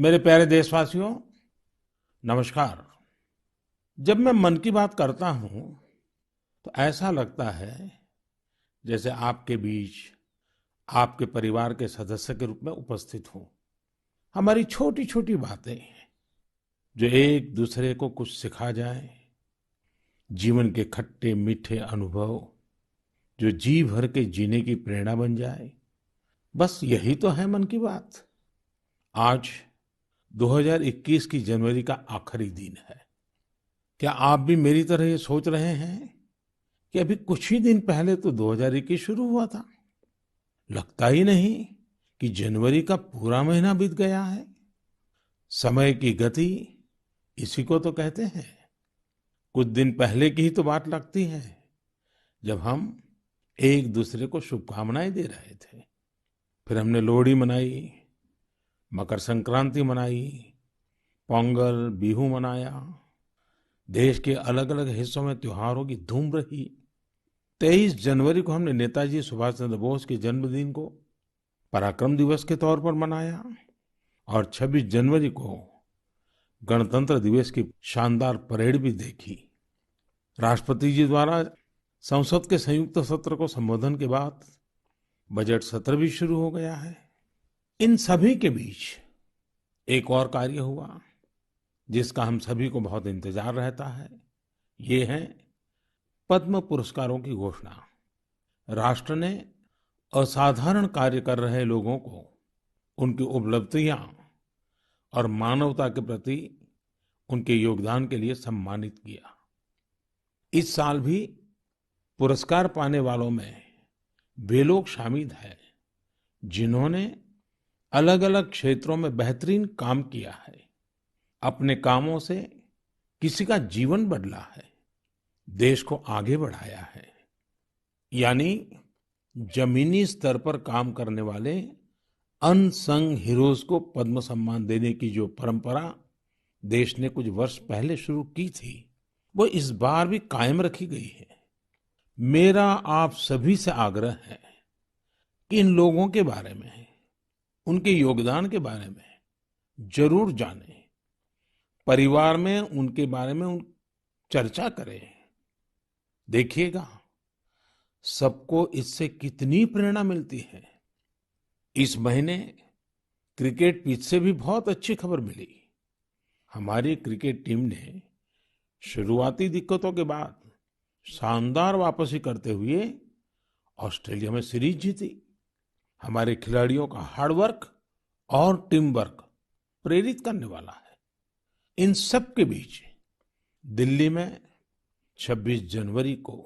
मेरे प्यारे देशवासियों, नमस्कार। जब मैं मन की बात करता हूं तो ऐसा लगता है जैसे आपके बीच आपके परिवार के सदस्य के रूप में उपस्थित हूं। हमारी छोटी छोटी बातें जो एक दूसरे को कुछ सिखा जाए, जीवन के खट्टे मीठे अनुभव जो जी भर के जीने की प्रेरणा बन जाए, बस यही तो है मन की बात। आज 2021 की जनवरी का आखिरी दिन है। क्या आप भी मेरी तरह ये सोच रहे हैं कि अभी कुछ ही दिन पहले तो 2021 शुरू हुआ था? लगता ही नहीं कि जनवरी का पूरा महीना बीत गया है। समय की गति इसी को तो कहते हैं। कुछ दिन पहले की ही तो बात लगती है जब हम एक दूसरे को शुभकामनाएं दे रहे थे। फिर हमने लोहड़ी मनाई, मकर संक्रांति मनाई, पोंगल, बिहू मनाया। देश के अलग अलग हिस्सों में त्योहारों की धूम रही। 23 जनवरी को हमने नेताजी सुभाष चंद्र बोस के जन्मदिन को पराक्रम दिवस के तौर पर मनाया और 26 जनवरी को गणतंत्र दिवस की शानदार परेड भी देखी। राष्ट्रपति जी द्वारा संसद के संयुक्त सत्र को संबोधन के बाद बजट सत्र भी शुरू हो गया है। इन सभी के बीच एक और कार्य हुआ जिसका हम सभी को बहुत इंतजार रहता है। ये है पद्म पुरस्कारों की घोषणा। राष्ट्र ने असाधारण कार्य कर रहे लोगों को उनकी उपलब्धियां और मानवता के प्रति उनके योगदान के लिए सम्मानित किया। इस साल भी पुरस्कार पाने वालों में वे लोग शामिल हैं जिन्होंने अलग अलग क्षेत्रों में बेहतरीन काम किया है। अपने कामों से किसी का जीवन बदला है, देश को आगे बढ़ाया है। यानी जमीनी स्तर पर काम करने वाले अनसंग हीरोज को पद्म सम्मान देने की जो परंपरा देश ने कुछ वर्ष पहले शुरू की थी, वो इस बार भी कायम रखी गई है। मेरा आप सभी से आग्रह है कि इन लोगों के बारे में, उनके योगदान के बारे में जरूर जानें। परिवार में उनके बारे में चर्चा करें। देखिएगा, सबको इससे कितनी प्रेरणा मिलती है। इस महीने क्रिकेट पिच से भी बहुत अच्छी खबर मिली। हमारी क्रिकेट टीम ने शुरुआती दिक्कतों के बाद शानदार वापसी करते हुए ऑस्ट्रेलिया में सीरीज जीती। हमारे खिलाड़ियों का हार्डवर्क और टीम वर्क प्रेरित करने वाला है। इन सब के बीच दिल्ली में 26 जनवरी को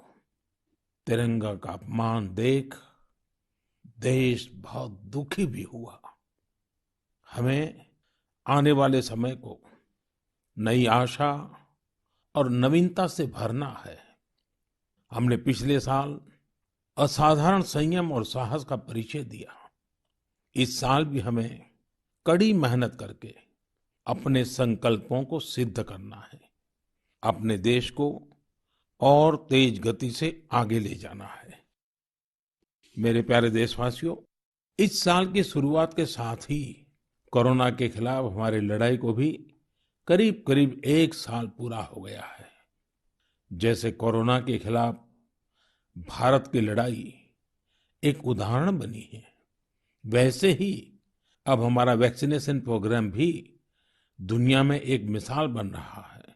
तिरंगा का अपमान देख देश बहुत दुखी भी हुआ। हमें आने वाले समय को नई आशा और नवीनता से भरना है। हमने पिछले साल असाधारण संयम और साहस का परिचय दिया। इस साल भी हमें कड़ी मेहनत करके अपने संकल्पों को सिद्ध करना है। अपने देश को और तेज गति से आगे ले जाना है। मेरे प्यारे देशवासियों, इस साल की शुरुआत के साथ ही कोरोना के खिलाफ हमारी लड़ाई को भी करीब करीब एक साल पूरा हो गया है। जैसे कोरोना के खिलाफ भारत की लड़ाई एक उदाहरण बनी है, वैसे ही अब हमारा वैक्सीनेशन प्रोग्राम भी दुनिया में एक मिसाल बन रहा है।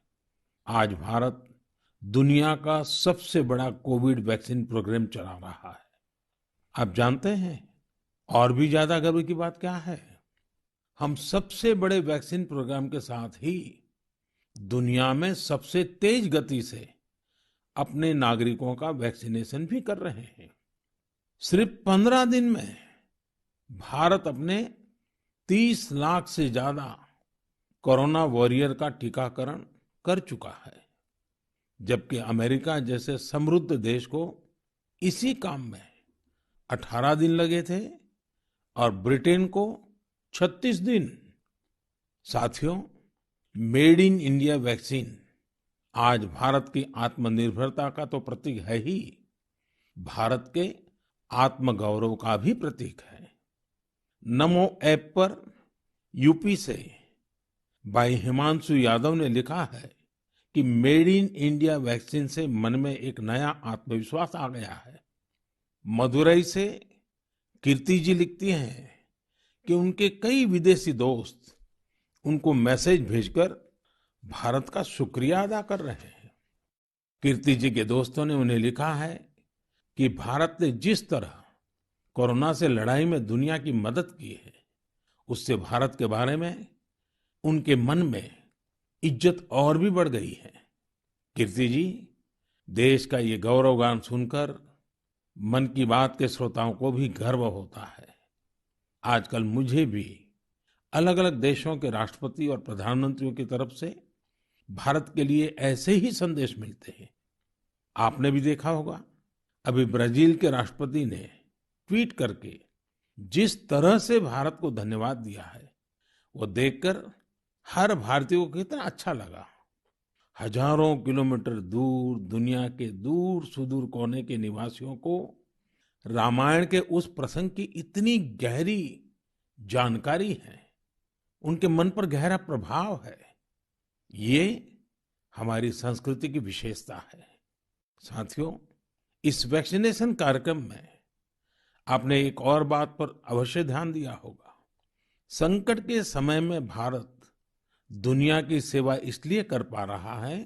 आज भारत दुनिया का सबसे बड़ा कोविड वैक्सीन प्रोग्राम चला रहा है। आप जानते हैं और भी ज्यादा गर्व की बात क्या है? हम सबसे बड़े वैक्सीन प्रोग्राम के साथ ही दुनिया में सबसे तेज गति से अपने नागरिकों का वैक्सीनेशन भी कर रहे हैं। सिर्फ 15 दिन में भारत अपने 30 लाख से ज्यादा कोरोना वॉरियर का टीकाकरण कर चुका है, जबकि अमेरिका जैसे समृद्ध देश को इसी काम में 18 दिन लगे थे और ब्रिटेन को 36 दिन। साथियों, मेड इन इंडिया वैक्सीन आज भारत की आत्मनिर्भरता का तो प्रतीक है ही, भारत के आत्मगौरव का भी प्रतीक है। नमो ऐप पर यूपी से भाई हिमांशु यादव ने लिखा है कि मेड इन इंडिया वैक्सीन से मन में एक नया आत्मविश्वास आ गया है। मदुरई से कीर्ति जी लिखती हैं कि उनके कई विदेशी दोस्त उनको मैसेज भेजकर भारत का शुक्रिया अदा कर रहे हैं। कीर्ति जी के दोस्तों ने उन्हें लिखा है कि भारत ने जिस तरह कोरोना से लड़ाई में दुनिया की मदद की है, उससे भारत के बारे में उनके मन में इज्जत और भी बढ़ गई है। कीर्ति जी, देश का ये गौरवगान सुनकर मन की बात के श्रोताओं को भी गर्व होता है। आजकल मुझे भी अलग अलग देशों के राष्ट्रपति और प्रधानमंत्रियों की तरफ से भारत के लिए ऐसे ही संदेश मिलते हैं। आपने भी देखा होगा, अभी ब्राजील के राष्ट्रपति ने ट्वीट करके जिस तरह से भारत को धन्यवाद दिया है, वो देखकर हर भारतीय को कितना अच्छा लगा। हजारों किलोमीटर दूर दुनिया के दूर सुदूर कोने के निवासियों को रामायण के उस प्रसंग की इतनी गहरी जानकारी है, उनके मन पर गहरा प्रभाव है। ये हमारी संस्कृति की विशेषता है। साथियों, इस वैक्सीनेशन कार्यक्रम में आपने एक और बात पर अवश्य ध्यान दिया होगा। संकट के समय में भारत दुनिया की सेवा इसलिए कर पा रहा है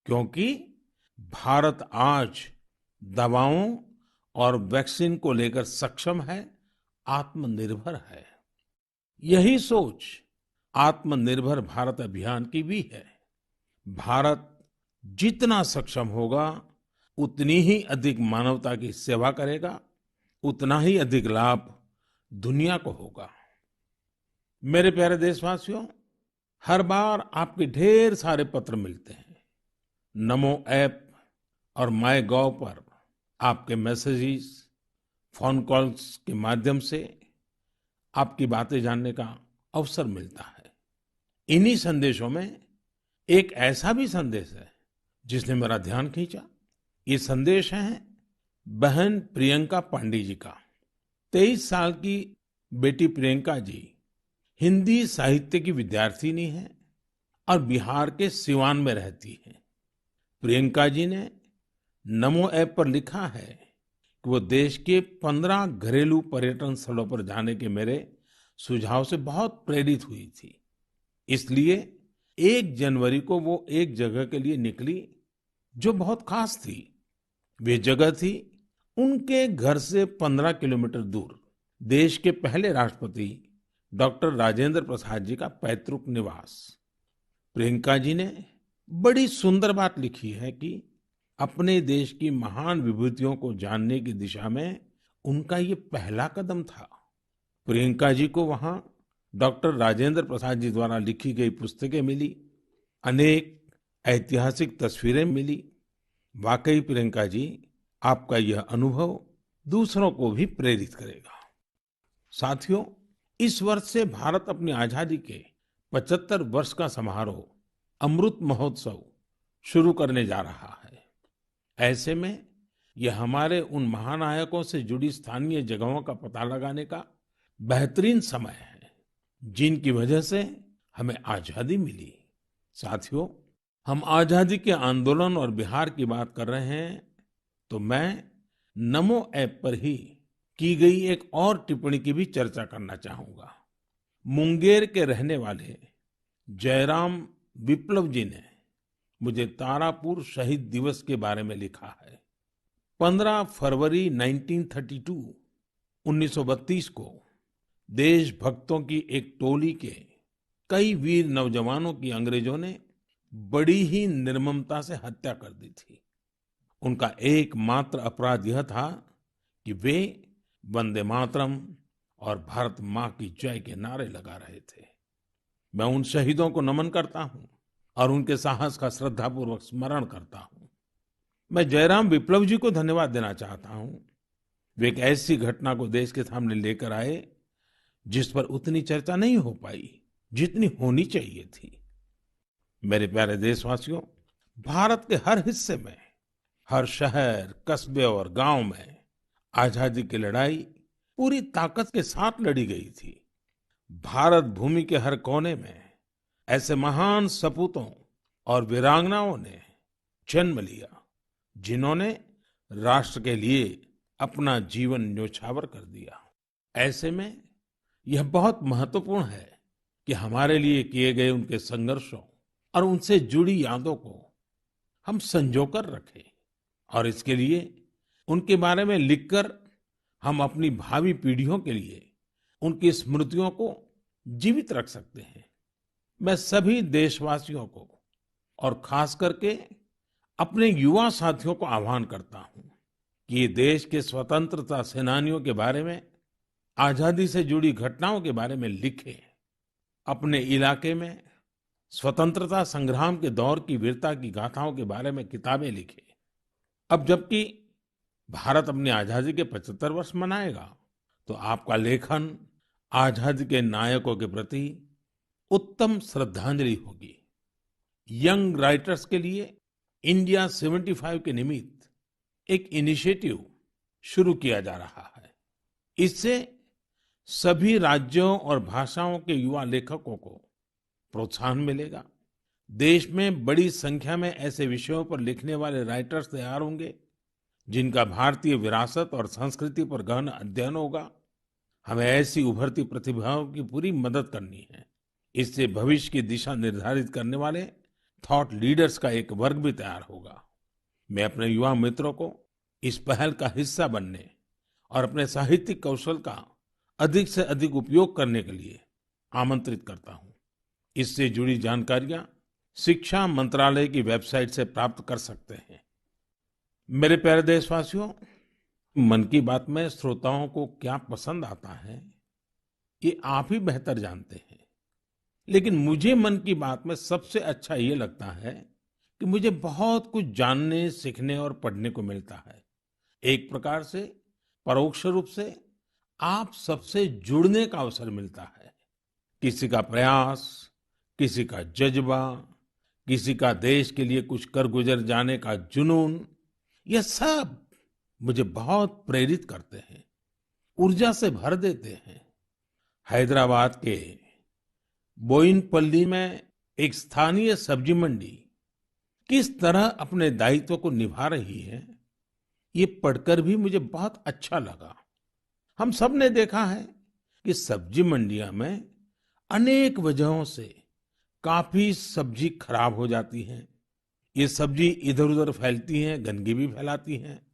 क्योंकि भारत आज दवाओं और वैक्सीन को लेकर सक्षम है, आत्मनिर्भर है। यही सोच आत्मनिर्भर भारत अभियान की भी है। भारत जितना सक्षम होगा, उतनी ही अधिक मानवता की सेवा करेगा, उतना ही अधिक लाभ दुनिया को होगा। मेरे प्यारे देशवासियों, हर बार आपके ढेर सारे पत्र मिलते हैं। नमो ऐप और माय गॉव पर आपके मैसेजेस, फोन कॉल्स के माध्यम से आपकी बातें जानने का अवसर मिलता है। इन्हीं संदेशों में एक ऐसा भी संदेश है जिसने मेरा ध्यान खींचा। ये संदेश है बहन प्रियंका पांडे जी का। 23 साल की बेटी प्रियंका जी हिंदी साहित्य की विद्यार्थिनी है और बिहार के सिवान में रहती है। प्रियंका जी ने नमो ऐप पर लिखा है कि वो देश के 15 घरेलू पर्यटन स्थलों पर जाने के मेरे सुझाव से बहुत प्रेरित हुई थी। इसलिए 1 जनवरी को वो एक जगह के लिए निकली जो बहुत खास थी। वे जगह थी उनके घर से 15 किलोमीटर दूर देश के पहले राष्ट्रपति डॉक्टर राजेंद्र प्रसाद जी का पैतृक निवास। प्रियंका जी ने बड़ी सुंदर बात लिखी है कि अपने देश की महान विभूतियों को जानने की दिशा में उनका ये पहला कदम था। प्रियंका जी को वहां डॉक्टर राजेंद्र प्रसाद जी द्वारा लिखी गई पुस्तकें मिली, अनेक ऐतिहासिक तस्वीरें मिली। वाकई प्रियंका जी, आपका यह अनुभव दूसरों को भी प्रेरित करेगा। साथियों, इस वर्ष से भारत अपनी आजादी के 75 वर्ष का समारोह अमृत महोत्सव शुरू करने जा रहा है। ऐसे में यह हमारे उन महानायकों से जुड़ी स्थानीय जगहों का पता लगाने का बेहतरीन समय है जिनकी वजह से हमें आजादी मिली। साथियों, हम आजादी के आंदोलन और बिहार की बात कर रहे हैं तो मैं नमो ऐप पर ही की गई एक और टिप्पणी की भी चर्चा करना चाहूंगा। मुंगेर के रहने वाले जयराम विप्लव जी ने मुझे तारापुर शहीद दिवस के बारे में लिखा है। 15 फरवरी 1932 को देशभक्तों की एक टोली के कई वीर नौजवानों की अंग्रेजों ने बड़ी ही निर्ममता से हत्या कर दी थी। उनका एकमात्र अपराध यह था कि वे वंदे मातरम और भारत माँ की जय के नारे लगा रहे थे। मैं उन शहीदों को नमन करता हूँ और उनके साहस का श्रद्धापूर्वक स्मरण करता हूँ। मैं जयराम विप्लव जी को धन्यवाद देना चाहता हूँ। वे एक ऐसी घटना को देश के सामने लेकर आए जिस पर उतनी चर्चा नहीं हो पाई जितनी होनी चाहिए थी। मेरे प्यारे देशवासियों, भारत के हर हिस्से में, हर शहर, कस्बे और गांव में आजादी की लड़ाई पूरी ताकत के साथ लड़ी गई थी। भारत भूमि के हर कोने में ऐसे महान सपूतों और वीरांगनाओं ने जन्म लिया जिन्होंने राष्ट्र के लिए अपना जीवन न्योछावर कर दिया। ऐसे में यह बहुत महत्वपूर्ण है कि हमारे लिए किए गए उनके संघर्षों और उनसे जुड़ी यादों को हम संजो कर रखें और इसके लिए उनके बारे में लिखकर हम अपनी भावी पीढ़ियों के लिए उनकी स्मृतियों को जीवित रख सकते हैं। मैं सभी देशवासियों को और खास करके अपने युवा साथियों को आह्वान करता हूं कि ये देश के स्वतंत्रता सेनानियों के बारे में, आजादी से जुड़ी घटनाओं के बारे में लिखें। अपने इलाके में स्वतंत्रता संग्राम के दौर की वीरता की गाथाओं के बारे में किताबें लिखें। अब जबकि भारत अपनी आजादी के 75 वर्ष मनाएगा, तो आपका लेखन आजादी के नायकों के प्रति उत्तम श्रद्धांजलि होगी। यंग राइटर्स के लिए इंडिया 75 के निमित्त एक इनिशिएटिव शुरू किया जा रहा है। इससे सभी राज्यों और भाषाओं के युवा लेखकों को प्रोत्साहन मिलेगा। देश में बड़ी संख्या में ऐसे विषयों पर लिखने वाले राइटर्स तैयार होंगे जिनका भारतीय विरासत और संस्कृति पर गहन अध्ययन होगा। हमें ऐसी उभरती प्रतिभाओं की पूरी मदद करनी है। इससे भविष्य की दिशा निर्धारित करने वाले थॉट लीडर्स का एक वर्ग भी तैयार होगा। मैं अपने युवा मित्रों को इस पहल का हिस्सा बनने और अपने साहित्यिक कौशल का अधिक से अधिक उपयोग करने के लिए आमंत्रित करता हूं। इससे जुड़ी जानकारियां शिक्षा मंत्रालय की वेबसाइट से प्राप्त कर सकते हैं। मेरे प्यारे देशवासियों, मन की बात में श्रोताओं को क्या पसंद आता है, ये आप ही बेहतर जानते हैं। लेकिन मुझे मन की बात में सबसे अच्छा ये लगता है कि मुझे बहुत कुछ जानने, सीखने और पढ़ने को मिलता है। एक प्रकार से परोक्ष रूप से आप सबसे जुड़ने का अवसर मिलता है। किसी का प्रयास, किसी का जज्बा, किसी का देश के लिए कुछ कर गुजर जाने का जुनून, यह सब मुझे बहुत प्रेरित करते हैं, ऊर्जा से भर देते हैं। हैदराबाद के बोयिनपल्ली में एक स्थानीय सब्जी मंडी किस तरह अपने दायित्व को निभा रही है, ये पढ़कर भी मुझे बहुत अच्छा लगा। हम सब ने देखा है कि सब्जी मंडियां में अनेक वजहों से काफी सब्जी खराब हो जाती है। ये सब्जी इधर-उधर फैलती हैं, गंदगी भी फैलाती हैं।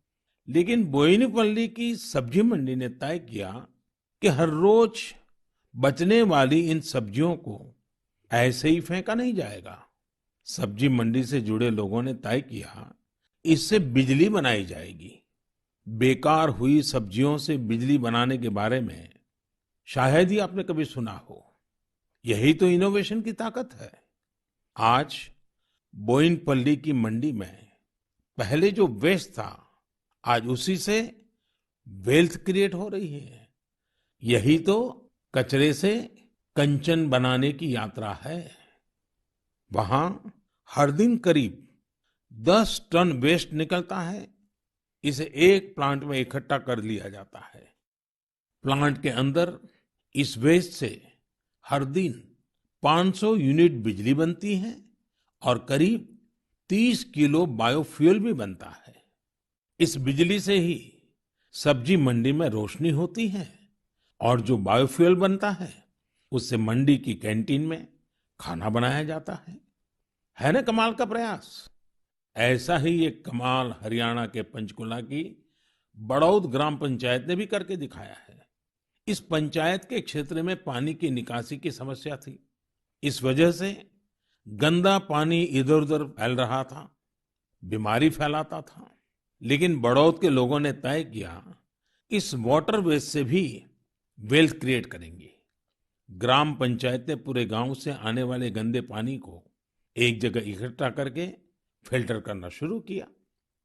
लेकिन बोयिनपल्ली की सब्जी मंडी ने तय किया कि हर रोज बचने वाली इन सब्जियों को ऐसे ही फेंका नहीं जाएगा। सब्जी मंडी से जुड़े लोगों ने तय किया इससे बिजली बनाई जाएगी। बेकार हुई सब्जियों से बिजली बनाने के बारे में शायद ही आपने कभी सुना हो। यही तो इनोवेशन की ताकत है। आज बोयिनपल्ली की मंडी में पहले जो वेस्ट था, आज उसी से वेल्थ क्रिएट हो रही है। यही तो कचरे से कंचन बनाने की यात्रा है। वहां हर दिन करीब 10 टन वेस्ट निकलता है। इसे एक प्लांट में इकट्ठा कर लिया जाता है। प्लांट के अंदर इस वेस्ट से हर दिन 500 यूनिट बिजली बनती है और करीब 30 किलो बायोफ्यूल भी बनता है। इस बिजली से ही सब्जी मंडी में रोशनी होती है और जो बायोफ्यूल बनता है उससे मंडी की कैंटीन में खाना बनाया जाता है ना कमाल का प्रयास। ऐसा ही एक कमाल हरियाणा के पंचकुला की बड़ौद ग्राम पंचायत ने भी करके दिखाया है। इस पंचायत के क्षेत्र में पानी की निकासी की समस्या थी। इस वजह से गंदा पानी इधर-उधर फैल रहा था, बीमारी फैलाता था। लेकिन बड़ौद के लोगों ने तय किया इस वाटर वेस्ट से भी वेल्थ क्रिएट करेंगे। ग्राम पंचायत ने पूरे गांव से आने वाले गंदे पानी को एक जगह इकट्ठा करके फिल्टर करना शुरू किया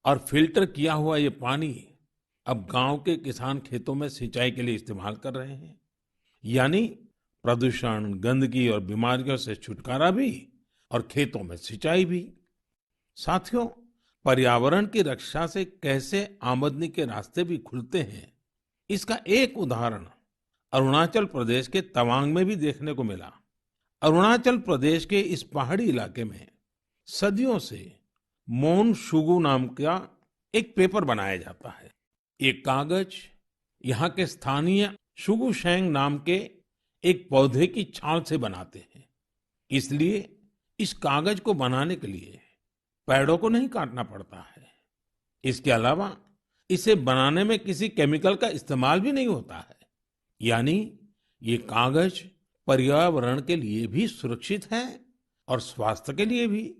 और फिल्टर किया हुआ ये पानी अब गांव के किसान खेतों में सिंचाई के लिए इस्तेमाल कर रहे हैं। यानी प्रदूषण, गंदगी और बीमारियों से छुटकारा भी और खेतों में सिंचाई भी। साथियों, पर्यावरण की रक्षा से कैसे आमदनी के रास्ते भी खुलते हैं, इसका एक उदाहरण अरुणाचल प्रदेश के तवांग में भी देखने को मिला। अरुणाचल प्रदेश के इस पहाड़ी इलाके में सदियों से मोन शुगु नाम का एक पेपर बनाया जाता है। ये कागज यहाँ के स्थानीय शुगु शेंग नाम के एक पौधे की छाल से बनाते हैं। इसलिए इस कागज को बनाने के लिए पेड़ों को नहीं काटना पड़ता है। इसके अलावा इसे बनाने में किसी केमिकल का इस्तेमाल भी नहीं होता है। यानी ये कागज पर्यावरण के लिए भी सुरक्षित है और स्वास्थ्य के लिए भी।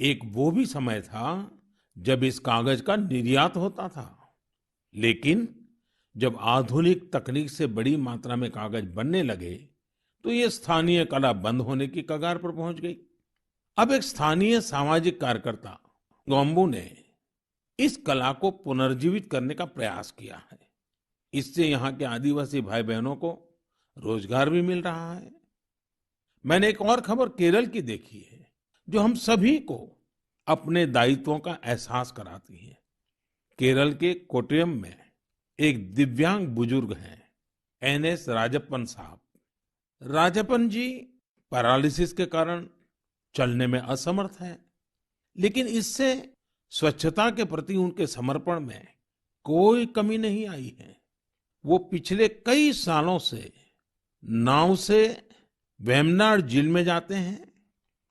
एक वो भी समय था जब इस कागज का निर्यात होता था, लेकिन जब आधुनिक तकनीक से बड़ी मात्रा में कागज बनने लगे तो ये स्थानीय कला बंद होने की कगार पर पहुंच गई। अब एक स्थानीय सामाजिक कार्यकर्ता गोम्बू ने इस कला को पुनर्जीवित करने का प्रयास किया है। इससे यहाँ के आदिवासी भाई बहनों को रोजगार भी मिल रहा है। मैंने एक और खबर केरल की देखी है जो हम सभी को अपने दायित्वों का एहसास कराती है। केरल के कोट्टयम में एक दिव्यांग बुजुर्ग हैं, एनएस राजप्पन साहब। राजप्पन जी पैरालिसिस के कारण चलने में असमर्थ हैं, लेकिन इससे स्वच्छता के प्रति उनके समर्पण में कोई कमी नहीं आई है। वो पिछले कई सालों से नाव से वेम्बनाड झील में जाते हैं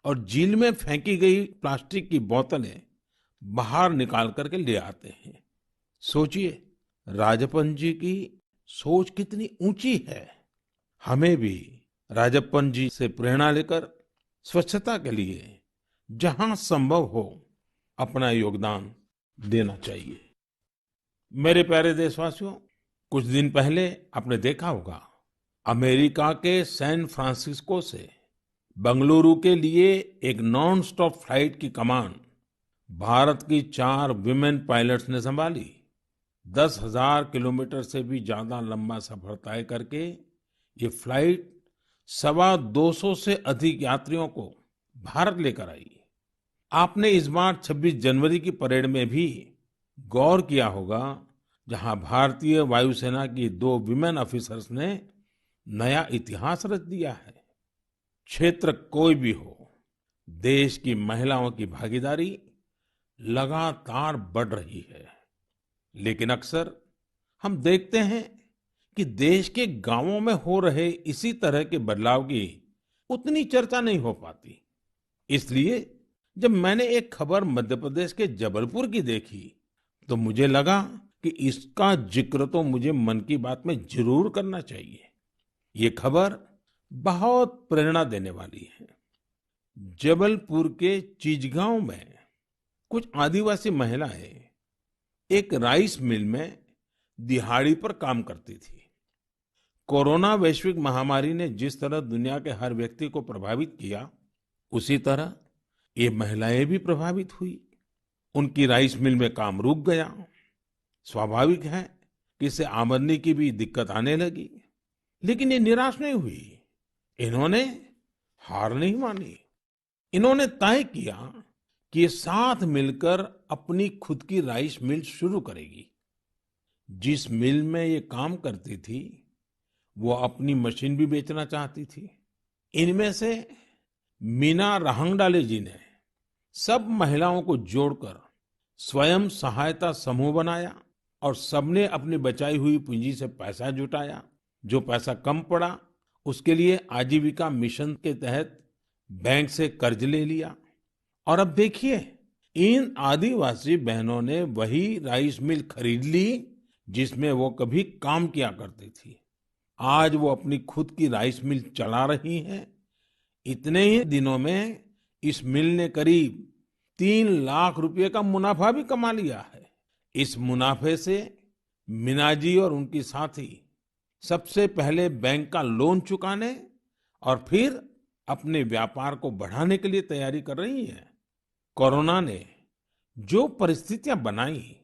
और झील में फेंकी गई प्लास्टिक की बोतलें बाहर निकाल करके ले आते हैं। सोचिए, राजप्पन जी की सोच कितनी ऊंची है। हमें भी राजप्पन जी से प्रेरणा लेकर स्वच्छता के लिए जहां संभव हो अपना योगदान देना चाहिए। मेरे प्यारे देशवासियों, कुछ दिन पहले आपने देखा होगा, अमेरिका के सैन फ्रांसिस्को से बंगलुरु के लिए एक नॉन स्टॉप फ्लाइट की कमान भारत की 4 विमेन पायलट्स ने संभाली। 10,000 किलोमीटर से भी ज्यादा लंबा सफर तय करके ये फ्लाइट 225 से अधिक यात्रियों को भारत लेकर आई। आपने इस बार 26 जनवरी की परेड में भी गौर किया होगा, जहां भारतीय वायुसेना की 2 विमेन ऑफिसर्स ने नया इतिहास रच दिया है। क्षेत्र कोई भी हो, देश की महिलाओं की भागीदारी लगातार बढ़ रही है। लेकिन अक्सर हम देखते हैं कि देश के गांवों में हो रहे इसी तरह के बदलाव की उतनी चर्चा नहीं हो पाती। इसलिए जब मैंने एक खबर मध्य प्रदेश के जबलपुर की देखी तो मुझे लगा कि इसका जिक्र तो मुझे मन की बात में जरूर करना चाहिए। ये खबर बहुत प्रेरणा देने वाली है। जबलपुर के चिचगांव में कुछ आदिवासी महिलाएं एक राइस मिल में दिहाड़ी पर काम करती थी। कोरोना वैश्विक महामारी ने जिस तरह दुनिया के हर व्यक्ति को प्रभावित किया, उसी तरह ये महिलाएं भी प्रभावित हुई। उनकी राइस मिल में काम रुक गया। स्वाभाविक है कि इससे आमदनी की भी दिक्कत आने लगी, लेकिन ये निराश नहीं हुई। इन्होंने हार नहीं मानी। इन्होंने तय किया कि ये साथ मिलकर अपनी खुद की राइस मिल शुरू करेगी। जिस मिल में ये काम करती थी, वो अपनी मशीन भी बेचना चाहती थी। इनमें से मीना रहंगडाले जी ने सब महिलाओं को जोड़कर स्वयं सहायता समूह बनाया और सबने अपनी बचाई हुई पूंजी से पैसा जुटाया। जो पैसा कम पड़ा, उसके लिए आजीविका मिशन के तहत बैंक से कर्ज ले लिया। और अब देखिए, इन आदिवासी बहनों ने वही राइस मिल खरीद ली जिसमें वो कभी काम किया करती थी। आज वो अपनी खुद की राइस मिल चला रही हैं। इतने ही दिनों में इस मिल ने करीब 3 लाख रुपए का मुनाफा भी कमा लिया है। इस मुनाफे से मीना जी और उनकी साथी सबसे पहले बैंक का लोन चुकाने और फिर अपने व्यापार को बढ़ाने के लिए तैयारी कर रही हैं। कोरोना ने जो परिस्थितियां बनाई,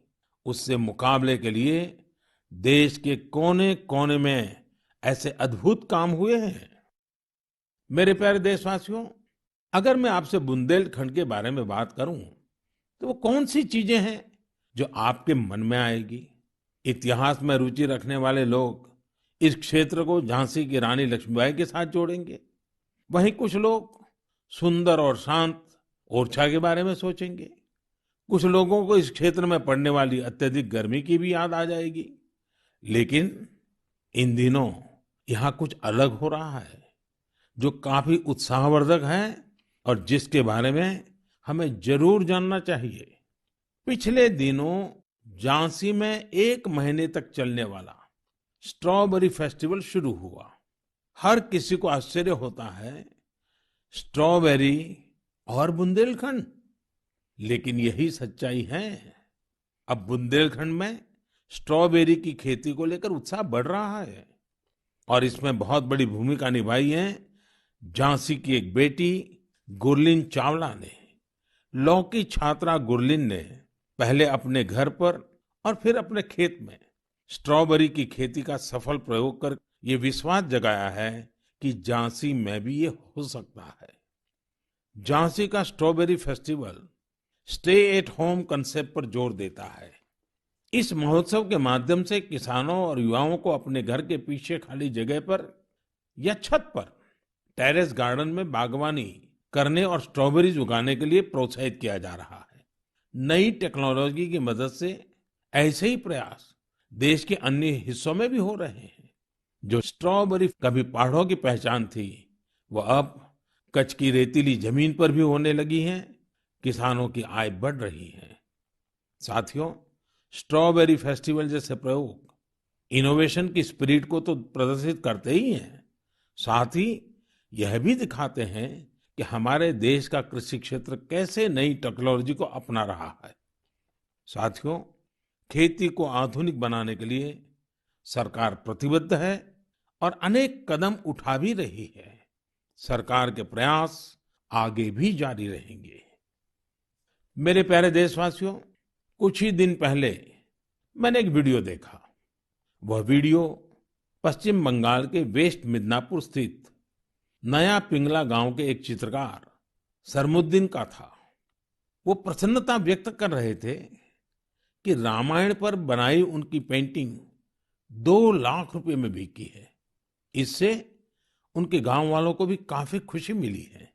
उससे मुकाबले के लिए देश के कोने-कोने में ऐसे अद्भुत काम हुए हैं। मेरे प्यारे देशवासियों, अगर मैं आपसे बुंदेलखंड के बारे में बात करूं, तो वो कौन सी चीजें हैं जो आपके मन में आएगी? इतिहास में रुचि रखने वाले लोग इस क्षेत्र को झांसी की रानी लक्ष्मीबाई के साथ जोड़ेंगे। वहीं कुछ लोग सुंदर और शांत ओरछा के बारे में सोचेंगे। कुछ लोगों को इस क्षेत्र में पड़ने वाली अत्यधिक गर्मी की भी याद आ जाएगी। लेकिन इन दिनों यहाँ कुछ अलग हो रहा है जो काफी उत्साहवर्धक है और जिसके बारे में हमें जरूर जानना चाहिए। पिछले दिनों झांसी में 1 महीने तक चलने वाला स्ट्रॉबेरी फेस्टिवल शुरू हुआ। हर किसी को आश्चर्य होता है, स्ट्रॉबेरी और बुंदेलखंड, लेकिन यही सच्चाई है। अब बुंदेलखंड में स्ट्रॉबेरी की खेती को लेकर उत्साह बढ़ रहा है और इसमें बहुत बड़ी भूमिका निभाई है झांसी की एक बेटी गुरलीन चावला ने। लॉ की छात्रा गुरलीन ने पहले अपने घर पर और फिर अपने खेत में स्ट्रॉबेरी की खेती का सफल प्रयोग कर ये विश्वास जगाया है कि झांसी में भी ये हो सकता है। झांसी का strawberry festival stay at home concept पर जोर देता है। इस महोत्सव के माध्यम से किसानों और युवाओं को अपने घर के पीछे खाली जगह पर या छत पर टेरेस गार्डन में बागवानी करने और स्ट्रॉबेरीज उगाने के लिए प्रोत्साहित किया जा रहा है। नई टेक्नोलॉजी की मदद से ऐसे ही प्रयास देश के अन्य हिस्सों में भी हो रहे हैं। जो स्ट्रॉबेरी कभी पहाड़ों की पहचान थी, वो अब कच्छ की रेतीली जमीन पर भी होने लगी हैं। किसानों की आय बढ़ रही है। साथियों, स्ट्रॉबेरी फेस्टिवल जैसे प्रयोग इनोवेशन की स्पिरिट को तो प्रदर्शित करते ही हैं, साथ ही यह भी दिखाते हैं कि हमारे देश का कृषि क्षेत्र कैसे नई टेक्नोलॉजी को अपना रहा है। साथियों, खेती को आधुनिक बनाने के लिए सरकार प्रतिबद्ध है और अनेक कदम उठा भी रही है। सरकार के प्रयास आगे भी जारी रहेंगे। मेरे प्यारे देशवासियों, कुछ ही दिन पहले मैंने एक वीडियो देखा। वह वीडियो पश्चिम बंगाल के वेस्ट मिदनापुर स्थित नया पिंगला गांव के एक चित्रकार सरमुद्दीन का था। वो प्रसन्नता व्यक्त कर रहे थे कि रामायण पर बनाई उनकी पेंटिंग 2 लाख रुपए में बिकी है। इससे उनके गांव वालों को भी काफी खुशी मिली है।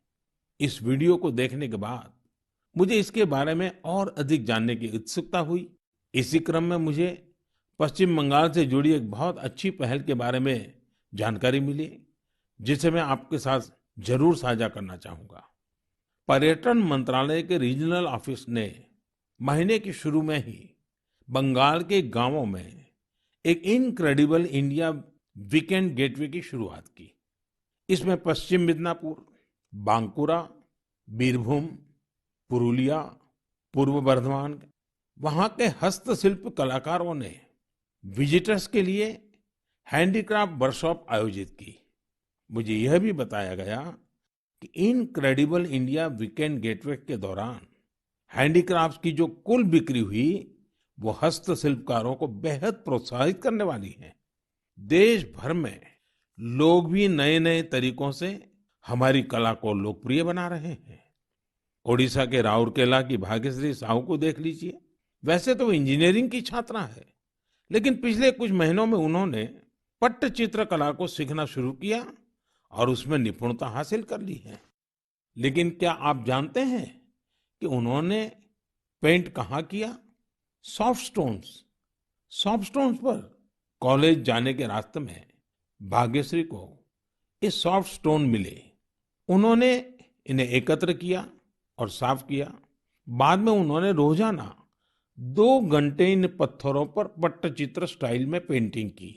इस वीडियो को देखने के बाद मुझे इसके बारे में और अधिक जानने की उत्सुकता हुई। इसी क्रम में मुझे पश्चिम बंगाल से जुड़ी एक बहुत अच्छी पहल के बारे में जानकारी मिली, जिसे मैं आपके साथ जरूर साझा करना चाहूंगा। पर्यटन मंत्रालय के रीजनल ऑफिस ने महीने के शुरू में ही बंगाल के गांवों में एक इनक्रेडिबल इंडिया वीकेंड गेटवे की शुरुआत की। इसमें पश्चिम मिदनापुर, बांकुरा, बीरभूम, पुरुलिया, पूर्व बर्धमान, वहां के हस्तशिल्प कलाकारों ने विजिटर्स के लिए हैंडीक्राफ्ट वर्कशॉप आयोजित की। मुझे यह भी बताया गया कि इनक्रेडिबल इंडिया वीकेंड गेटवे के दौरान हैंडीक्राफ्ट्स की जो कुल बिक्री हुई, वो हस्तशिल्पकारों को बेहद प्रोत्साहित करने वाली है। देश भर में लोग भी नए नए तरीकों से हमारी कला को लोकप्रिय बना रहे हैं। ओडिशा के राउरकेला की भाग्यश्री साहू को देख लीजिए। वैसे तो इंजीनियरिंग की छात्रा है, लेकिन पिछले कुछ महीनों में उन्होंने पट्टचित्र कला को सीखना शुरू किया और उसमें निपुणता हासिल कर ली है। लेकिन क्या आप जानते हैं कि उन्होंने पेंट कहाँ किया? सॉफ्ट स्टोन्स पर। कॉलेज जाने के रास्ते में भाग्यश्री को ये सॉफ्ट स्टोन मिले। उन्होंने इन्हें एकत्र किया और साफ किया। बाद में उन्होंने रोजाना 2 घंटे इन पत्थरों पर पट्टचित्र स्टाइल में पेंटिंग की।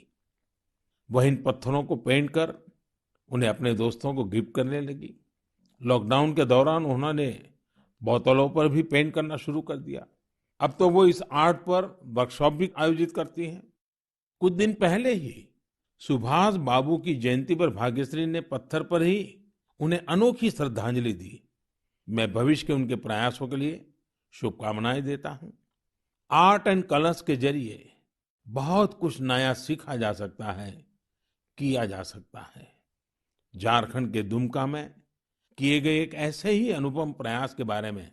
वह इन पत्थरों को पेंट कर उन्हें अपने दोस्तों को गिफ्ट करने लगी। लॉकडाउन के दौरान उन्होंने बोतलों पर भी पेंट करना शुरू कर दिया। अब तो वो इस आर्ट पर वर्कशॉप भी आयोजित करती हैं। कुछ दिन पहले ही सुभाष बाबू की जयंती पर भाग्यश्री ने पत्थर पर ही उन्हें अनोखी श्रद्धांजलि दी। मैं भविष्य के उनके प्रयासों के लिए शुभकामनाएं देता हूं। आर्ट एंड कलर्स के जरिए बहुत कुछ नया सीखा जा सकता है, किया जा सकता है। झारखंड के दुमका में किए गए एक ऐसे ही अनुपम प्रयास के बारे में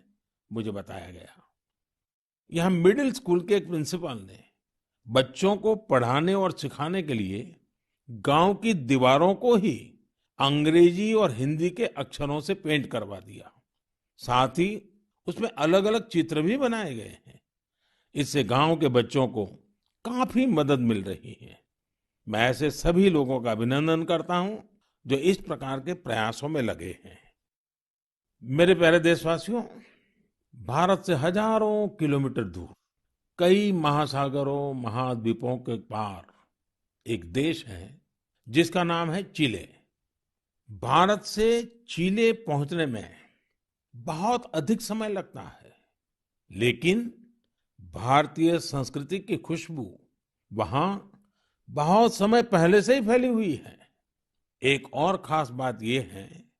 मुझे बताया गया। यहाँ मिडिल स्कूल के एक प्रिंसिपल ने बच्चों को पढ़ाने और सिखाने के लिए गांव की दीवारों को ही अंग्रेजी और हिंदी के अक्षरों से पेंट करवा दिया। साथ ही उसमें अलग-अलग चित्र भी बनाए गए हैं। इससे गांव के बच्चों को काफी मदद मिल रही है। मैं ऐसे सभी लोगों का अभिनंदन करता हूं जो इस प्रकार के प्रयासों में लगे हैं। मेरे प्यारे देशवासियों, भारत से हजारों किलोमीटर दूर, कई महासागरों, महाद्वीपों के पार एक देश है जिसका नाम है चिले। भारत से चिले पहुंचने में बहुत अधिक समय लगता है, लेकिन भारतीय संस्कृति की खुशबू वहां बहुत समय पहले से ही फैली हुई है। एक और खास बात यह है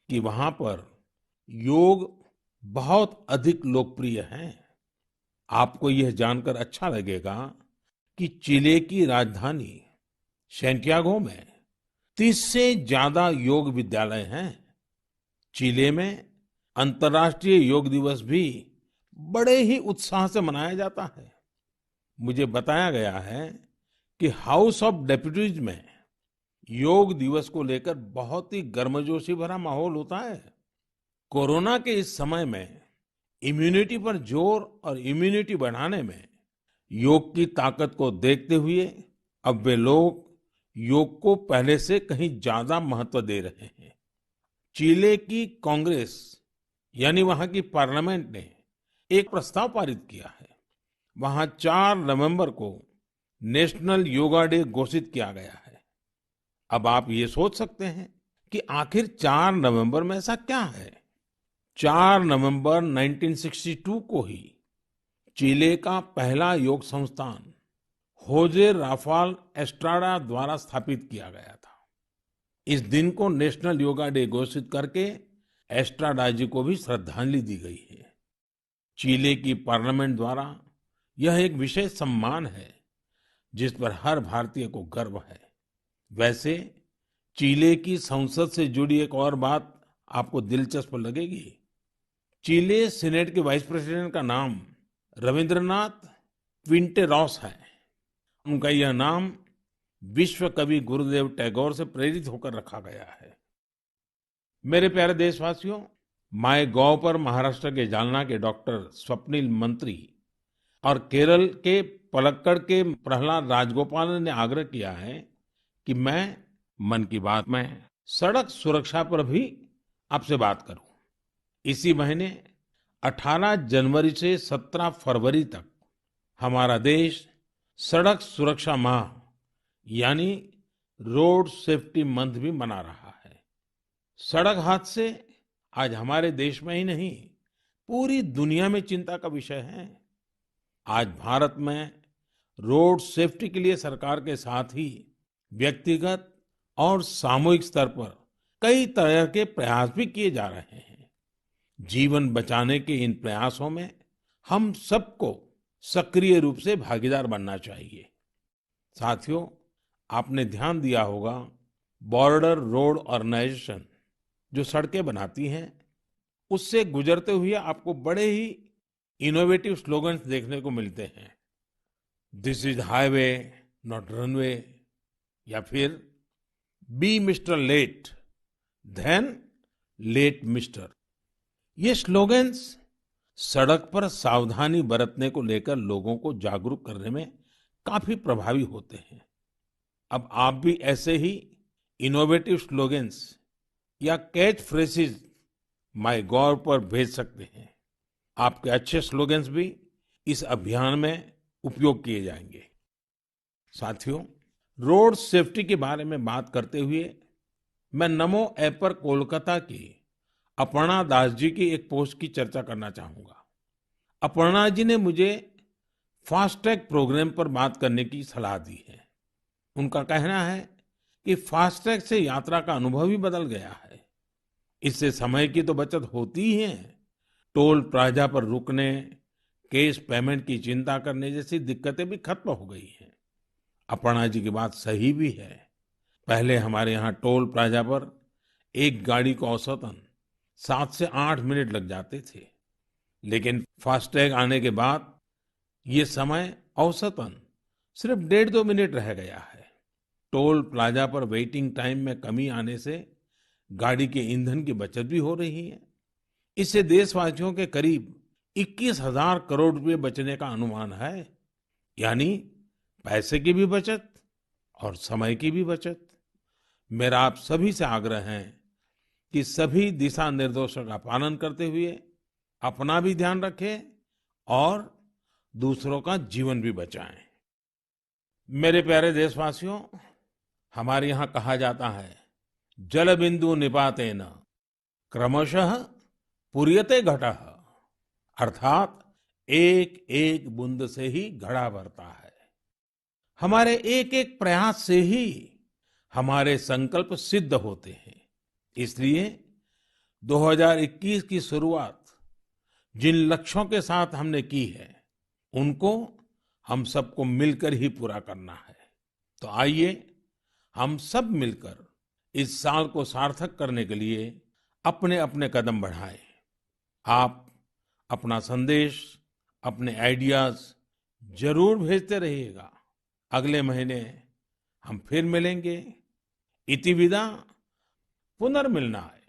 कि वहां पर योग बहुत अधिक लोकप्रिय है। आपको यह जानकर अच्छा लगेगा कि चिले की राजधानी सैंटियागो में 30 से ज्यादा योग विद्यालय हैं। चिले में अंतर्राष्ट्रीय योग दिवस भी बड़े ही उत्साह से मनाया जाता है। मुझे बताया गया है कि हाउस ऑफ डेप्यूटीज में योग दिवस को लेकर बहुत ही गर्मजोशी भरा माहौल होता है। कोरोना के इस समय में इम्यूनिटी पर जोर और इम्यूनिटी बढ़ाने में योग की ताकत को देखते हुए अब वे लोग योग को पहले से कहीं ज्यादा महत्व दे रहे हैं। चिले की कांग्रेस यानी वहां की पार्लियामेंट ने एक प्रस्ताव पारित किया है। वहां 4 नवंबर को नेशनल योगा डे घोषित किया गया है। अब आप ये सोच सकते हैं कि आखिर 4 नवंबर में ऐसा क्या है। 4 नवंबर 1962 को ही चिले का पहला योग संस्थान होजे राफाल एस्ट्राडा द्वारा स्थापित किया गया था। इस दिन को नेशनल योगा डे घोषित करके एस्ट्राडा जी को भी श्रद्धांजलि दी गई है। चिले की पार्लियामेंट द्वारा यह एक विशेष सम्मान है जिस पर हर भारतीय को गर्व है। वैसे चिले की संसद से जुड़ी एक और बात आपको दिलचस्प लगेगी। चिले सीनेट के वाइस प्रेसिडेंट का नाम रविंद्रनाथ क्विंटेरॉस है। उनका यह नाम विश्व कवि गुरुदेव टैगोर से प्रेरित होकर रखा गया है। मेरे प्यारे देशवासियों, माय गॉव पर महाराष्ट्र के जालना के डॉक्टर स्वप्निल मंत्री और केरल के पलक्कड़ के प्रहलाद राजगोपालन ने आग्रह किया है कि मैं मन की बात में सड़क सुरक्षा पर भी आपसे बात करूं। इसी महीने 18 जनवरी से 17 फरवरी तक हमारा देश सड़क सुरक्षा माह यानी रोड सेफ्टी मंथ भी मना रहा है। सड़क हादसे आज हमारे देश में ही नहीं, पूरी दुनिया में चिंता का विषय है। आज भारत में रोड सेफ्टी के लिए सरकार के साथ ही व्यक्तिगत और सामूहिक स्तर पर कई तरह के प्रयास भी किए जा रहे हैं। जीवन बचाने के इन प्रयासों में हम सबको सक्रिय रूप से भागीदार बनना चाहिए। साथियों, आपने ध्यान दिया होगा, बॉर्डर रोड ऑर्गेनाइजेशन जो सड़कें बनाती हैं, उससे गुजरते हुए आपको बड़े ही इनोवेटिव स्लोगन्स देखने को मिलते हैं। This is highway not runway, या फिर be mister late than late mister. ये स्लोगन्स सड़क पर सावधानी बरतने को लेकर लोगों को जागरूक करने में काफी प्रभावी होते हैं। अब आप भी ऐसे ही इनोवेटिव स्लोगन्स या कैच फ्रेजेस माय गॉव पर भेज सकते हैं। आपके अच्छे स्लोगन्स भी इस अभियान में उपयोग किए जाएंगे। साथियों, रोड सेफ्टी के बारे में बात करते हुए मैं नमो ऐप पर कोलकाता की अपर्णा दास जी की एक पोस्ट की चर्चा करना चाहूंगा। अपर्णा जी ने मुझे फास्टैग प्रोग्राम पर बात करने की सलाह दी है। उनका कहना है कि फास्टैग से यात्रा का अनुभव ही बदल गया है। इससे समय की तो बचत होती ही है, टोल प्लाजा पर रुकने, कैश पेमेंट की चिंता करने जैसी दिक्कतें भी खत्म हो गई हैं। अपर्णा जी की बात सही भी है। पहले हमारे यहाँ टोल प्लाजा पर एक गाड़ी को औसतन 7 से 8 मिनट लग जाते थे, लेकिन फास्टैग आने के बाद ये समय औसतन सिर्फ 1.5-2 मिनट रह गया है। टोल प्लाजा पर वेटिंग टाइम में कमी आने से गाड़ी के ईंधन की बचत भी हो रही है। इससे देशवासियों के करीब 21,000 करोड़ रुपए बचने का अनुमान है। यानी पैसे की भी बचत और समय की भी बचत। मेरा आप सभी से आग्रह है कि सभी दिशा निर्देशों का पालन करते हुए अपना भी ध्यान रखें और दूसरों का जीवन भी बचाएं। मेरे प्यारे देशवासियों, हमारे यहाँ कहा जाता है, जल बिंदु निपातेन क्रमशः पूर्यते घटः। अर्थात एक एक बूंद से ही घड़ा भरता है। हमारे एक एक प्रयास से ही हमारे संकल्प सिद्ध होते हैं। इसलिए 2021 की शुरुआत जिन लक्ष्यों के साथ हमने की है, उनको हम सबको मिलकर ही पूरा करना है। तो आइए हम सब मिलकर इस साल को सार्थक करने के लिए अपने अपने कदम बढ़ाएं। आप अपना संदेश, अपने आइडियाज जरूर भेजते रहिएगा। अगले महीने हम फिर मिलेंगे। इति विदा, पुनर्मिलनाय।